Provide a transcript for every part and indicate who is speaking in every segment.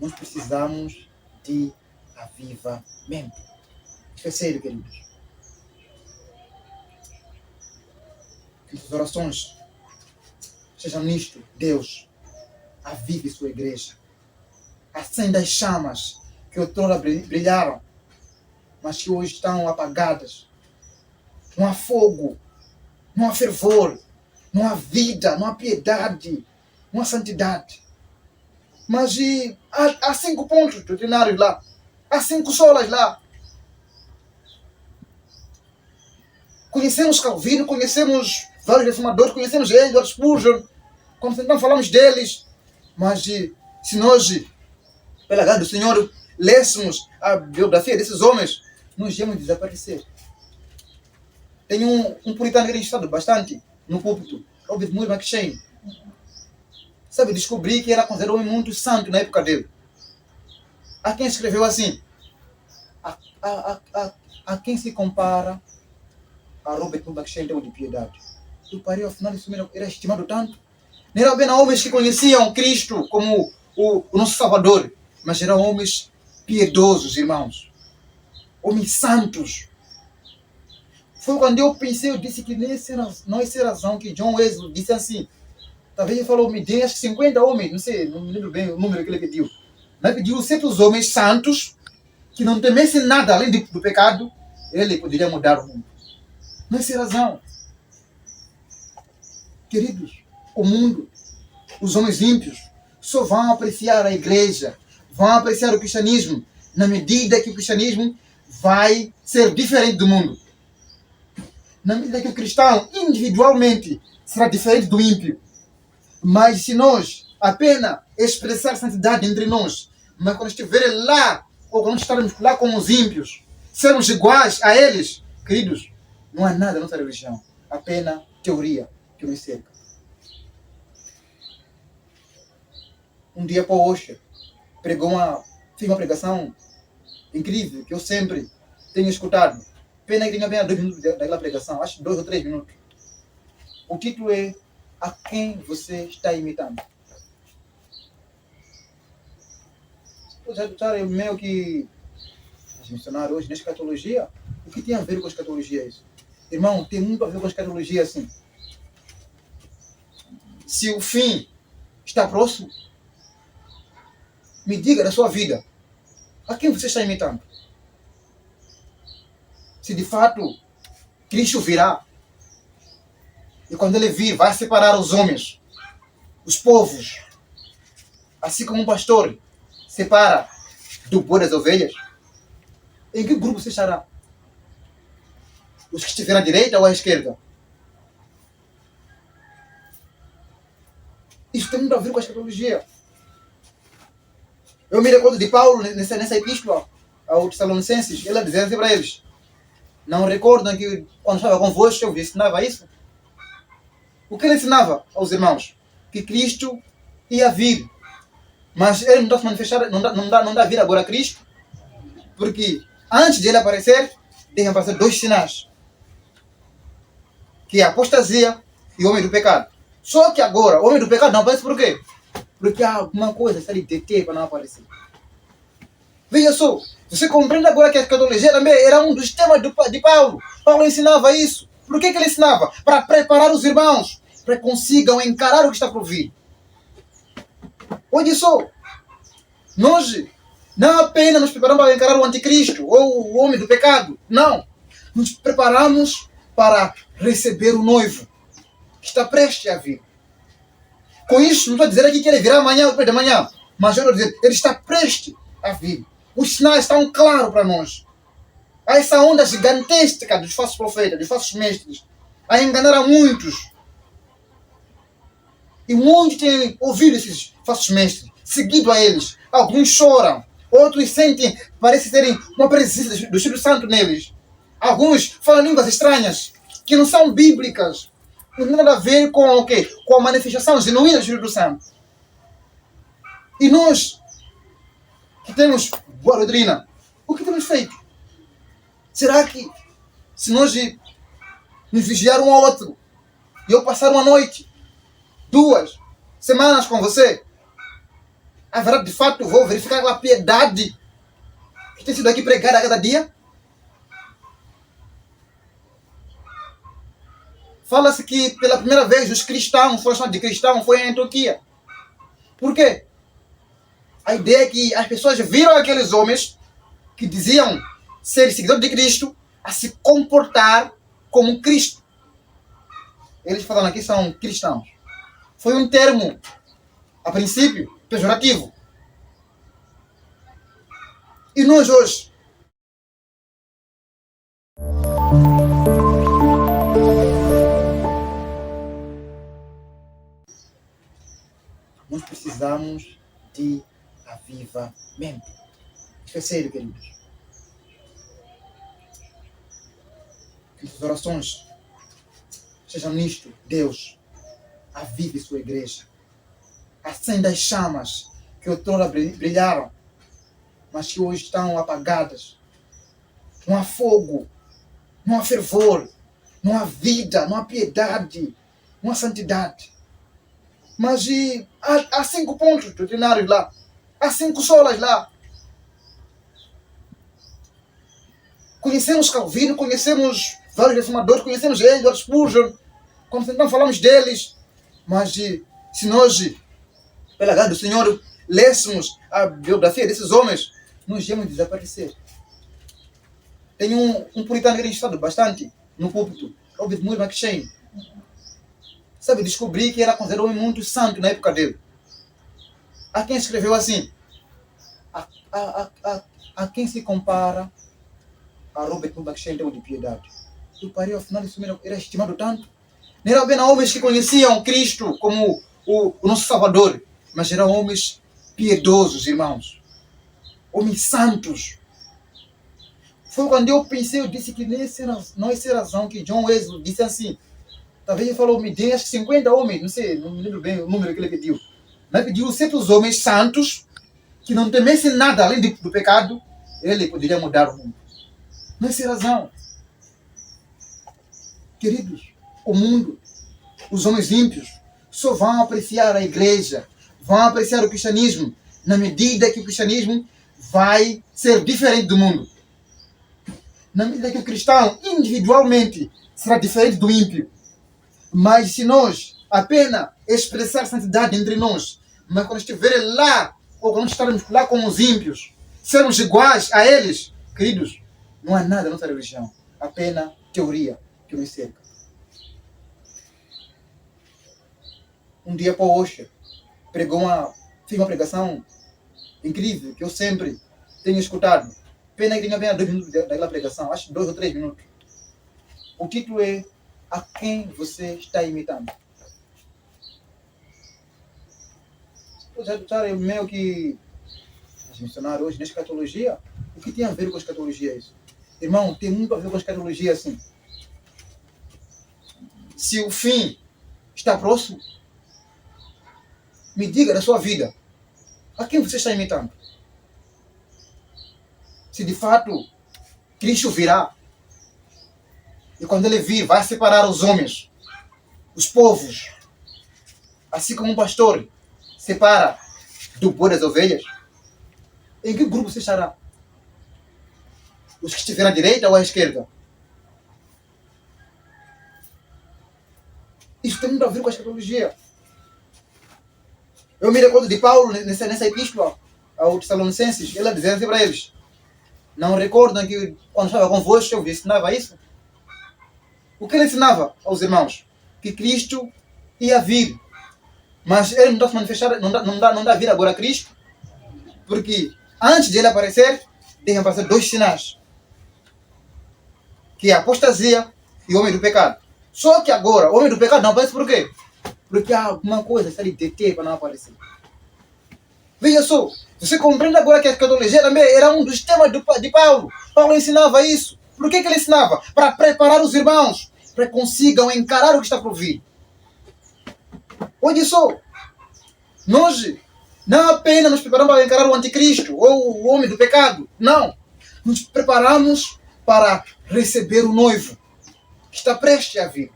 Speaker 1: Nós precisamos de avivamento. Isso é sério, queridos. Que as orações sejam nisto. Deus avive sua igreja. Acenda as chamas que outrora brilharam, mas que hoje estão apagadas. Não há fogo, não há fervor, não há vida, não há piedade, não há santidade. Mas há 5 pontos doutrinários lá. Há 5 solas lá. Conhecemos Calvino, conhecemos vários reformadores, conhecemos Edward Spurgeon. Quando então falamos deles. Mas se nós, pela graça do Senhor, lêssemos a biografia desses homens, nós íamos desaparecer. Tem um puritano registrado bastante no púlpito, Robert Murray McCheyne. Sabe, descobri que era considerado um homem muito santo na época dele. Há quem escreveu assim: a quem se compara a Robert Murray McCheyne em termos de piedade. Eu parei, afinal, esse homem era estimado tanto. Não era apenas homens que conheciam Cristo como o nosso Salvador, mas eram homens piedosos, irmãos. Homens santos. Foi quando eu pensei, eu disse que não é essa razão que John Wesley disse assim. Talvez ele falou, me dê acho que 50 homens, não sei, não me lembro bem o número que ele pediu. Mas pediu certos homens santos que não temessem nada além do pecado, ele poderia mudar o mundo. Não é essa razão. Queridos, o mundo, os homens ímpios, só vão apreciar a igreja, vão apreciar o cristianismo, na medida que o cristianismo vai ser diferente do mundo. Na medida que o cristão, individualmente, será diferente do ímpio. Mas se nós apenas expressar santidade entre nós, mas quando estiverem lá, ou quando estarmos lá com os ímpios, sermos iguais a eles, queridos, não há nada na nossa religião, apenas teoria que nos cerca. Um dia Paul Washer fez uma pregação incrível, que eu sempre tenho escutado. Pena que tinha apenas 2 minutos daquela pregação, acho 2 ou 3 minutos. O título é: a quem você está imitando? É meio que os missionários hoje na escatologia. O que tem a ver com a escatologia isso? Irmão, tem muito a ver com a escatologia assim. Se o fim está próximo, me diga da sua vida, a quem você está imitando? Se de fato Cristo virá, e quando ele vir, vai separar os homens, os povos, assim como um pastor separa do boi das ovelhas, em que grupo você estará? Os que estiverem à direita ou à esquerda? Isso tem muito a ver com a escatologia. Eu me recordo de Paulo, nessa epístola aos Tessalonicenses, ele dizia assim para eles: não recordam que quando estava convosco eu ensinava isso? O que ele ensinava aos irmãos? Que Cristo ia vir. Mas ele não está se manifestar, não dá a vir agora a Cristo, porque antes de ele aparecer, devem aparecer 2 sinais. Que é a apostasia e o homem do pecado. Só que agora, o homem do pecado não aparece por quê? Porque há alguma coisa que está ali deter para não aparecer. Veja só, você compreende agora que a escatologia também era um dos temas de Paulo. Paulo ensinava isso. Por que ele ensinava? Para preparar os irmãos, para que consigam encarar o que está por vir. Olha só, nós não apenas nos preparamos para encarar o anticristo ou o homem do pecado. Não, nos preparamos para receber o noivo que está prestes a vir. Com isso, não estou a dizer aqui que ele virá amanhã ou depois de amanhã, mas eu estou a dizer, ele está prestes a vir. Os sinais estão claros para nós. Há essa onda gigantesca dos falsos profetas, dos falsos mestres, a enganar a muitos. E muitos têm ouvido esses falsos mestres, seguido a eles. Alguns choram, outros sentem, parece terem uma presença do Espírito Santo neles. Alguns falam línguas estranhas, que não são bíblicas. Não tem nada a ver com o quê? Com a manifestação genuína do Espírito Santo. E nós, que temos boa doutrina, o que temos feito? Será que, se nós nos vigiar um ao outro, e eu passar uma noite, 2 semanas com você, haverá de fato, vou verificar aquela piedade que tem sido aqui pregada a cada dia? Fala-se que pela primeira vez os cristãos, foram chamados de cristãos, foi em Antioquia. Por quê? A ideia é que as pessoas viram aqueles homens que diziam ser seguidores de Cristo a se comportar como Cristo. Eles falam aqui são cristãos. Foi um termo, a princípio, pejorativo. E nós hoje, nós precisamos de avivamento. Isso é sério, queridos. Que as orações sejam nisto. Deus, avive sua igreja. Acenda as chamas que outrora brilharam, mas que hoje estão apagadas. Não há fogo, não há fervor, não há vida, não há piedade, não há santidade. Mas há 5 pontos doutrinários lá. Há 5 solas lá. Conhecemos Calvino, conhecemos vários reformadores, conhecemos Edward Spurgeon. Quando então falamos deles. Mas se nós, pela graça do Senhor, lêssemos a biografia desses homens, nós íamos desaparecer. Tem um puritano registrado bastante no púlpito, Robert Murray McCheyne. Sabe, descobri que era considerado um homem muito santo na época dele. Há quem escreveu assim: a quem se compara a Robert Murray McCheyne em termos de piedade. E o pariu, afinal, isso era estimado tanto. Não eram apenas homens que conheciam Cristo como o nosso Salvador, mas eram homens piedosos, irmãos. Homens santos. Foi quando eu pensei, eu disse que não é essa razão que John Wesley disse assim. Talvez ele falou, me dê acho que 50 homens, não sei, não me lembro bem o número que ele pediu. Mas pediu certos homens santos que não temessem nada além do pecado, ele poderia mudar o mundo. Não é essa razão. Queridos, o mundo, os homens ímpios, só vão apreciar a igreja, vão apreciar o cristianismo, na medida que o cristianismo vai ser diferente do mundo. Na medida que o cristão, individualmente, será diferente do ímpio. Mas se nós apenas expressar santidade entre nós, mas quando estiverem lá, ou quando estarmos lá com os ímpios, sermos iguais a eles, queridos, não há nada na nossa religião, apenas teoria que nos cerca. Um dia Paul Washer fez uma pregação incrível, que eu sempre tenho escutado. Pena que tinha apenas 2 minutos daquela pregação, acho 2 ou 3 minutos. O título é: a quem você está imitando? Já é meio que os missionários hoje na escatologia. O que tem a ver com a escatologia isso? Irmão, tem muito a ver com a escatologia assim. Se o fim está próximo, me diga da sua vida, a quem você está imitando? Se de fato Cristo virá, e quando ele vir, vai separar os homens, os povos, assim como um pastor separa do boi das ovelhas, em que grupo você estará? Os que estiverem à direita ou à esquerda? Isso tem muito a ver com a escatologia. Eu me recordo de Paulo, nessa epístola aos Tessalonicenses, ele dizia assim para eles: não recordam que quando estava convosco eu ensinava isso? O que ele ensinava aos irmãos? Que Cristo ia vir. Mas ele não está se manifestando, não dá a vir agora a Cristo, porque antes de ele aparecer, devem aparecer 2 sinais. Que é a apostasia e o homem do pecado. Só que agora, o homem do pecado não aparece por quê? Porque há alguma coisa que está ali deter para não aparecer. Veja só, você compreende agora que a escatologia também era um dos temas de Paulo. Paulo ensinava isso. Por que ele ensinava? Para preparar os irmãos, para que consigam encarar o que está por vir. Olha só, nós não apenas nos preparamos para encarar o anticristo ou o homem do pecado. Não, nos preparamos para receber o noivo que está prestes a vir.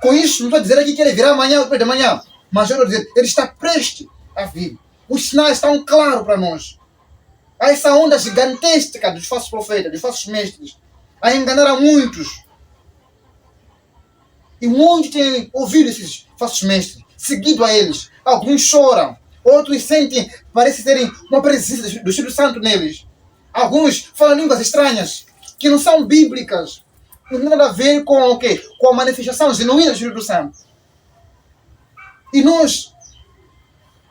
Speaker 1: Com isso, não estou a dizer aqui que ele virá amanhã ou depois de amanhã, mas eu estou a dizer, ele está prestes a vir. Os sinais estão claros para nós. Há essa onda gigantesca dos falsos profetas, dos falsos mestres, a enganar a muitos. E muitos têm ouvido esses falsos mestres, seguido a eles. Alguns choram, outros sentem, parece terem uma presença do Espírito Santo neles. Alguns falam línguas estranhas, que não são bíblicas. Não tem nada a ver com o quê? Com a manifestação genuína do Espírito Santo. E nós,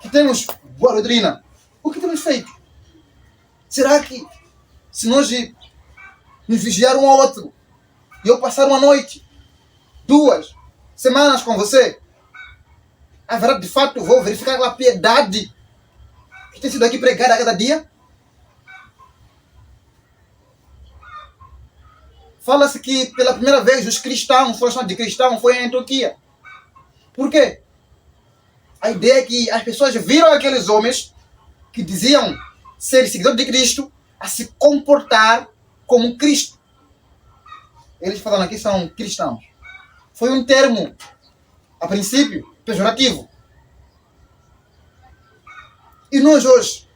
Speaker 1: que temos boa doutrina, o que temos feito? Será que, se nós nos vigiar um ao outro, e eu passar uma noite, 2 semanas com você, haverá de fato, vou verificar aquela piedade que tem sido aqui pregada a cada dia? Fala-se que pela primeira vez os cristãos, foram chamados de cristãos, foi em Antioquia. Por quê? A ideia é que as pessoas viram aqueles homens que diziam ser seguidores de Cristo a se comportar como Cristo. Eles falam aqui são cristãos. Foi um termo, a princípio, pejorativo. E nós hoje,